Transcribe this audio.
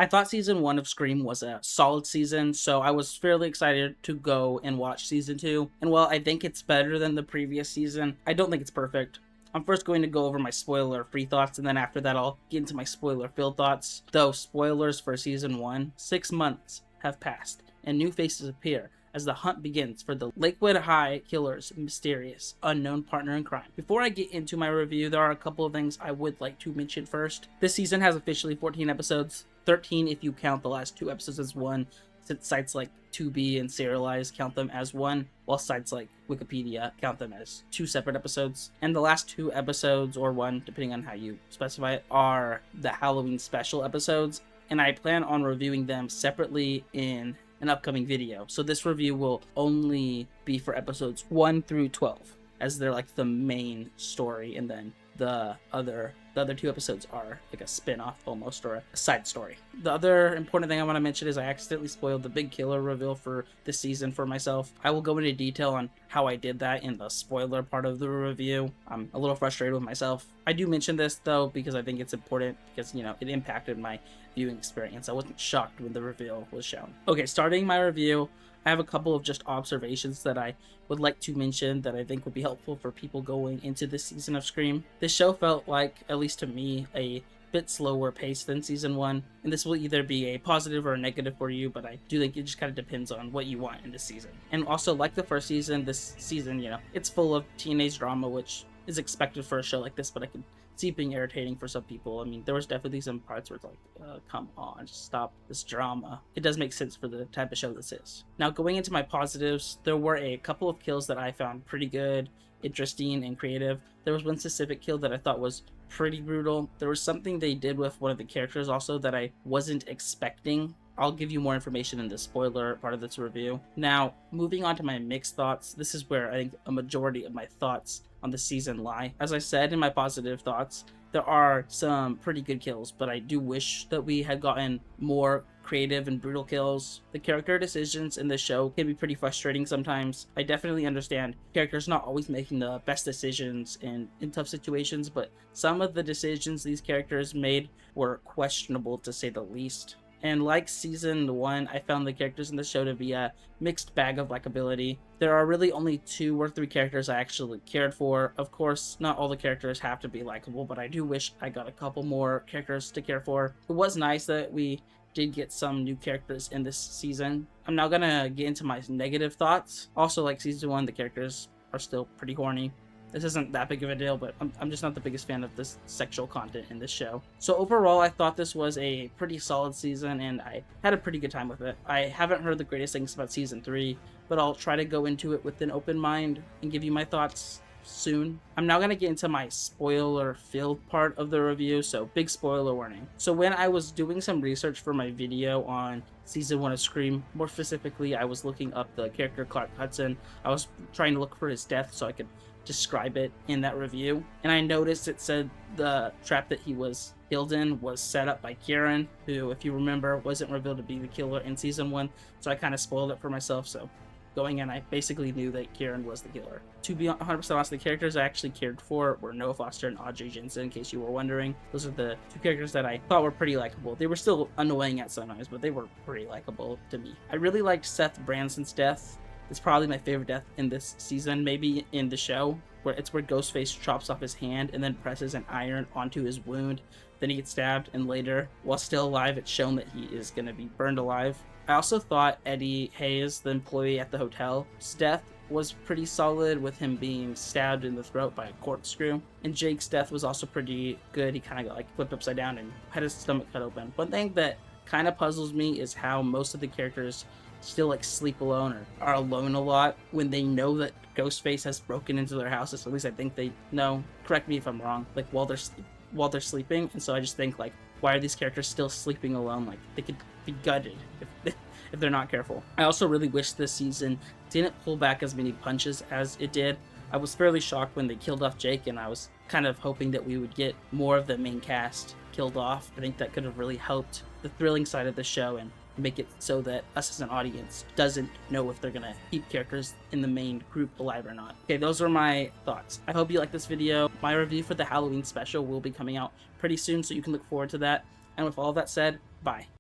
I thought season 1 of Scream was a solid season, so I was fairly excited to go and watch season 2. And while I think it's better than the previous season, I don't think it's perfect. I'm first going to go over my spoiler-free thoughts, and then after that I'll get into my spoiler-filled thoughts. Though, spoilers for season 1, 6 months have passed, and new faces appear as the hunt begins for the Lakewood High killer's mysterious, unknown partner in crime. Before I get into my review, there are a couple of things I would like to mention first. This season has officially 14 episodes, 13 if you count the last 2 episodes as one, since sites like TUBI and Serialize count them as one, while sites like Wikipedia count them as 2 separate episodes. And the last 2 episodes, or 1, depending on how you specify it, are the Halloween special episodes, and I plan on reviewing them separately in an upcoming video. So this review will only be for episodes 1 through 12, as they're like the main story, and then the other 2 episodes are like a spin-off almost, or a side story. The other important thing I want to mention is I accidentally spoiled the big killer reveal for this season for myself. I will go into detail on how I did that in the spoiler part of the review. I'm a little frustrated with myself. I do mention this though because I think it's important, because it impacted my viewing experience. I wasn't shocked when the reveal was shown. Okay, starting my review, I have a couple of just observations that I would like to mention that I think would be helpful for people going into this season of Scream. This show felt like, at least to me, a bit slower paced than season 1, and this will either be a positive or a negative for you, but I do think it just kind of depends on what you want in this season. And also, like the first season, this season, it's full of teenage drama, which is expected for a show like this, but I could see it being irritating for some people. I mean, there was definitely some parts where it's like, come on, just stop this drama. It does make sense for the type of show this is. Now, going into my positives, there were a couple of kills that I found pretty good, interesting, and creative. There was one specific kill that I thought was pretty brutal. There was something they did with one of the characters also that I wasn't expecting. I'll give you more information in the spoiler part of this review. Now, moving on to my mixed thoughts, this is where I think a majority of my thoughts on the season lie. As I said in my positive thoughts, there are some pretty good kills, but I do wish that we had gotten more creative and brutal kills. The character decisions in the show can be pretty frustrating sometimes. I definitely understand characters not always making the best decisions in tough situations, but some of the decisions these characters made were questionable to say the least. And like season 1, I found the characters in the show to be a mixed bag of likability. There are really only 2 or 3 characters I actually cared for. Of course, not all the characters have to be likable, but I do wish I got a couple more characters to care for. It was nice that we did get some new characters in this season. I'm now gonna get into my negative thoughts. Also, like season 1, the characters are still pretty horny. This isn't that big of a deal, but I'm just not the biggest fan of this sexual content in this show. So overall, I thought this was a pretty solid season, and I had a pretty good time with it. I haven't heard the greatest things about season 3, but I'll try to go into it with an open mind and give you my thoughts soon. I'm now going to get into my spoiler-filled part of the review, so big spoiler warning. So when I was doing some research for my video on season 1 of Scream, more specifically, I was looking up the character Clark Hudson. I was trying to look for his death so I could describe it in that review, and I noticed it said the trap that he was killed in was set up by Kieran, who, if you remember, wasn't revealed to be the killer in season 1, so I kind of spoiled it for myself. So going in, I basically knew that Kieran was the killer. To be 100% honest, the characters I actually cared for were Noah Foster and Audrey Jensen, in case you were wondering. Those are the 2 characters that I thought were pretty likable. They were still annoying at sometimes, but they were pretty likable to me. I really liked Seth Branson's death. It's probably my favorite death in this season, maybe in the show, where Ghostface chops off his hand and then presses an iron onto his wound. Then he gets stabbed, and later, while still alive, it's shown that he is going to be burned alive. I also thought Eddie Hayes, the employee at the hotel's death, was pretty solid, with him being stabbed in the throat by a corkscrew. And Jake's death was also pretty good. He kind of got like flipped upside down and had his stomach cut open. One thing that kind of puzzles me is how most of the characters still like sleep alone or are alone a lot when they know that Ghostface has broken into their houses. At least I think they know. Correct me if I'm wrong. Like while they're sleeping, and so I just think like, why are these characters still sleeping alone? Like they could be gutted if they're not careful. I also really wish this season didn't pull back as many punches as it did. I was fairly shocked when they killed off Jake, and I was kind of hoping that we would get more of the main cast killed off. I think that could have really helped the thrilling side of the show and make it so that us as an audience doesn't know if they're gonna keep characters in the main group alive or not. Okay, those are my thoughts. I hope you like this video. My review for the Halloween special will be coming out pretty soon, so you can look forward to that. And with all that said, bye.